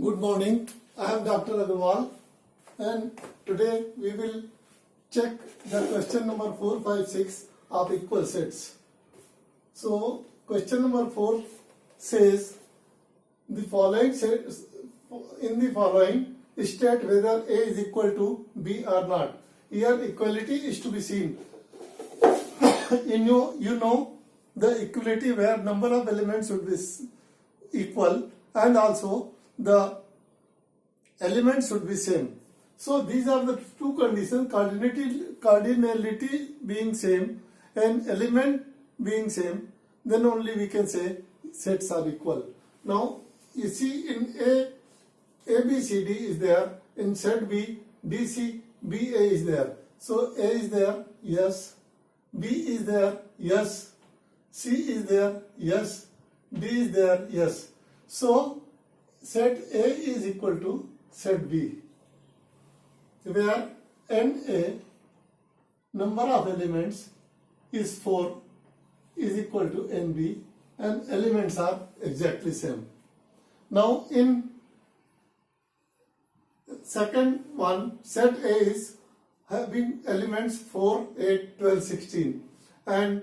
Good morning. I am Dr. Agarwal and today we will check the question number 4, 5, 6 of equal sets. So question number 4 says the following sets, in the following state whether A is equal to B or not. Here equality is to be seen. You know the equality where number of elements should be equal and also the elements should be same. So these are the two conditions, cardinality being same and element being same, then only we can say sets are equal. Now you see in A, ABCD is there, in set B, DC, BA is there. So A is there, yes, B is there, yes, C is there, yes, D is there, yes. So set A is equal to set B, where NA, number of elements is 4, is equal to NB and elements are exactly same. Now in second one, set A is having elements 4, 8, 12, 16 and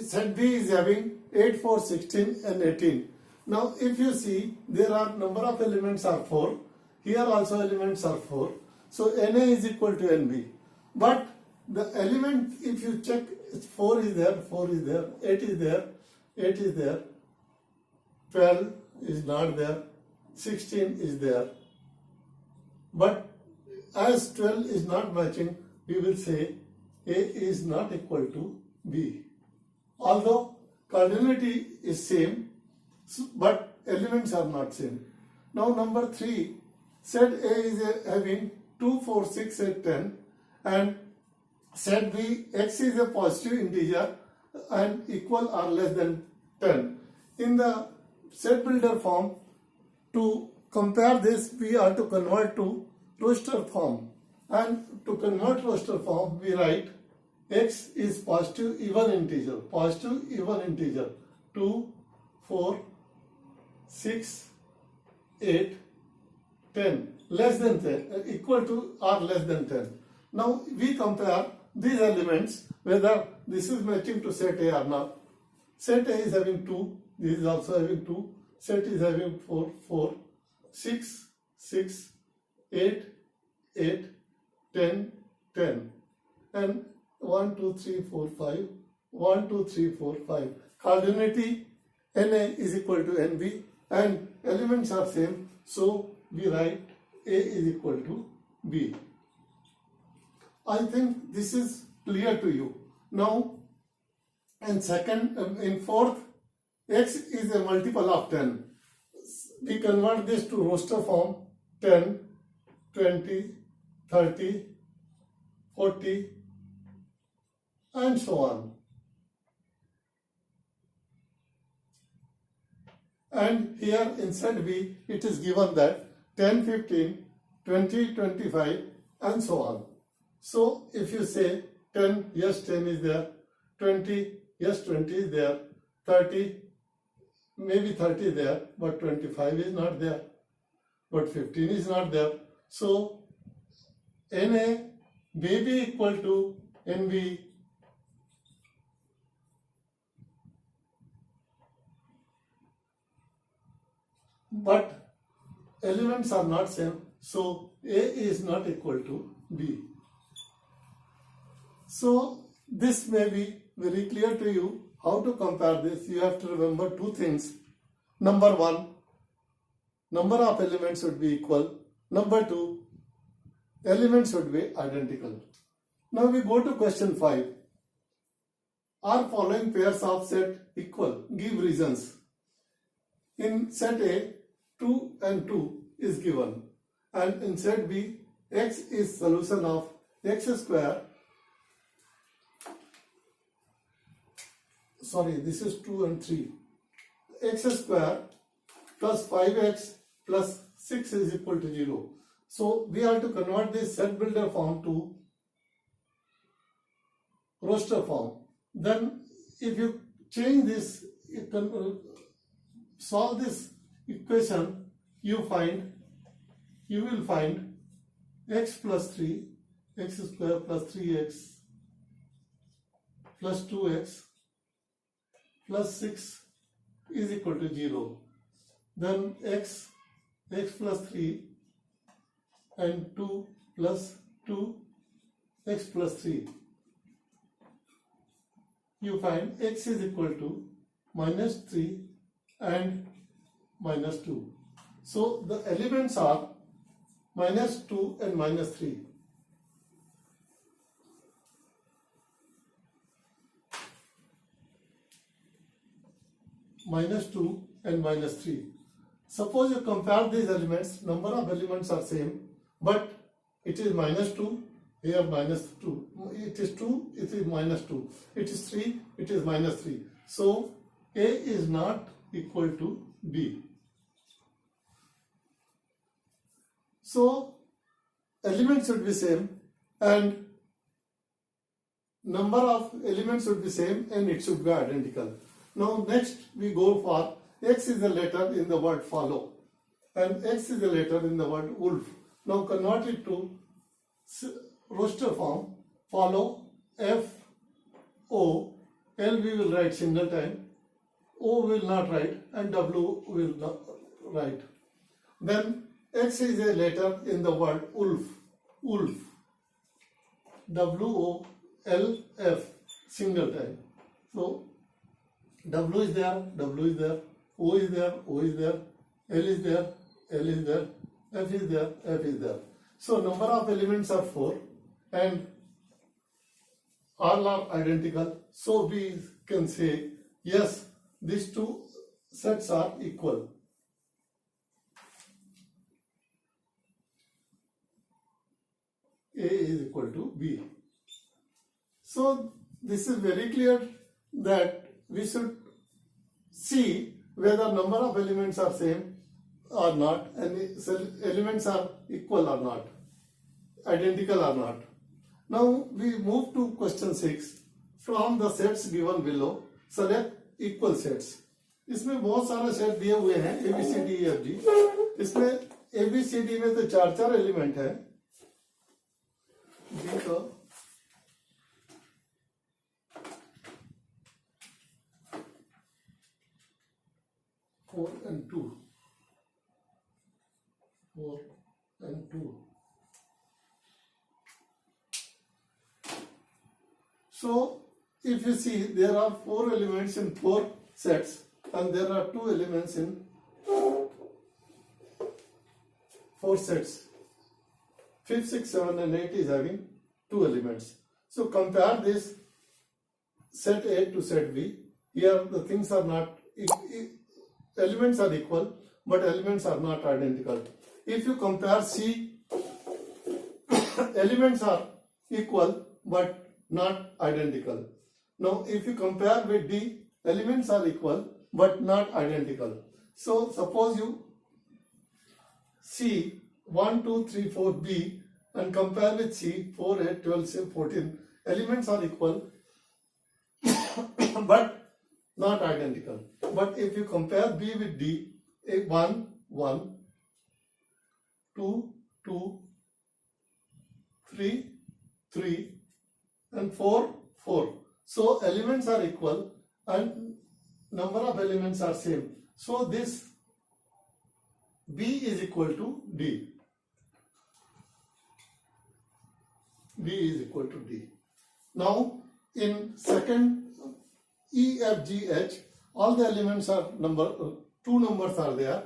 set B is having 8, 4, 16 and 18. Now if you see, there are number of elements are 4, here also elements are 4, so NA is equal to NB. But the element, if you check, 4 is there, 4 is there, 8 is there, 8 is there, 12 is not there, 16 is there. But as 12 is not matching, we will say A is not equal to B. Although cardinality is same, but elements are not same. Now number 3, set A is having 2, 4, 6, 8, 10 and set B, x is a positive integer and equal or less than 10. In the set builder form, to compare this, we are to convert to roster form, and to convert roster form we write x is positive even integer 2, 4, 6, 8, 10, less than 10, equal to or less than 10. Now we compare these elements whether this is matching to set A or not. Set A is having 2, this is also having 2, set is having 4, 4, 6, 6, 8, 8, 10, 10 and 1, 2, 3, 4, 5, 1, 2, 3, 4, 5. Cardinality NA is equal to NB and elements are same, so we write A is equal to B. I think this is clear to you. Now in fourth, x is a multiple of 10. We convert this to roster form 10, 20, 30, 40 and so on. And here in set B, it is given that 10, 15, 20, 25 and so on. So if you say 10, yes 10 is there, 20, yes 20 is there, 30, maybe 30 there, but 25 is not there, but 15 is not there. So NA may be equal to NB, but elements are not same, so A is not equal to B. So this may be very clear to you. How to compare this? You have to remember two things. Number 1, number of elements should be equal. Number 2, elements should be identical. Now we go to question 5. Are following pairs of set equal? Give reasons. In set A, 2 and 2 is given, and in set B, x is solution of x square. Sorry, this is 2 and 3. X square plus 5x plus 6 is equal to 0. So we have to convert this set builder form to roster form. Then if you change this, you can solve this equation, you will find x plus 3, x square plus 3x plus 2x plus 6 is equal to 0. Then x plus 3 and 2 plus 2 x plus 3. You find x is equal to minus 3 and minus 2. So the elements are minus 2 and minus 3. Minus 2 and minus 3. Suppose you compare these elements, number of elements are same, but it is minus 2, here minus 2. It is 2, it is minus 2. It is 3, it is minus 3. So A is not equal to B. So elements should be same and number of elements should be same and it should be identical. Now next we go for X is a letter in the word follow and X is a letter in the word wolf. Now convert it to roster form. Follow F O, L we will write single time, O will not write and W will not write. Then X is a letter in the word wolf. Wolf. W-O-L-F single time. So W is there, W is there, O is there, O is there, L is there, L is there, F is there, F is there. So number of elements are 4 and all are identical. So we can say yes, these two sets are equal. A is equal to B. So this is very clear that we should see whether number of elements are same or not and elements are equal or not, identical or not. Now we move to question 6. From the sets given below, select equal sets. इसमें बहुत सारे set दिए हुए हैं A B C D E F G. इसमें A B C D में तो 4 element है. D का 4 and 2. 4 and 2. So if you see, there are 4 elements in 4 sets and there are 2 elements in 4 sets. 5, 6, 7 and 8 is having 2 elements. So compare this set A to set B. Here the things are not, elements are equal but elements are not identical. If you compare C, elements are equal but not identical. Now if you compare with D, elements are equal but not identical. So suppose you see 1, 2, 3, 4 B and compare with C 4, 8, 12, 14. Elements are equal but not identical. But if you compare B with D, 1, 1, 2, 2, 3, 3 and 4, 4. So elements are equal and number of elements are same. So this B is equal to D. B is equal to D. Now in second E, F, G, H, all the elements are two numbers are there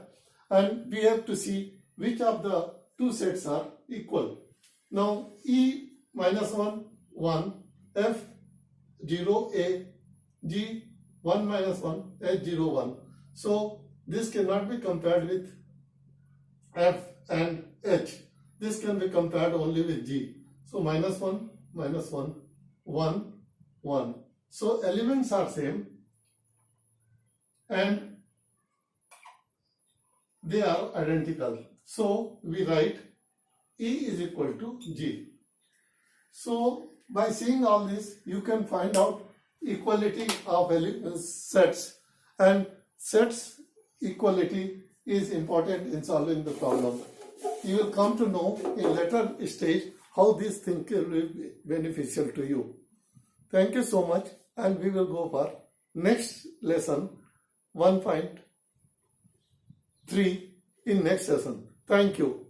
and we have to see which of the two sets are equal. Now E minus 1, 1, F 0, A, G 1 minus 1, H 0, 1. So this cannot be compared with F and H. This can be compared only with G. So minus 1, 1, 1. So elements are same and they are identical. So we write E is equal to G. So by seeing all this, you can find out equality of sets, and sets equality is important in solving the problem. You will come to know in later stage how this thing will be beneficial to you. Thank you so much, and we will go for next lesson 1.3 in next session. Thank you.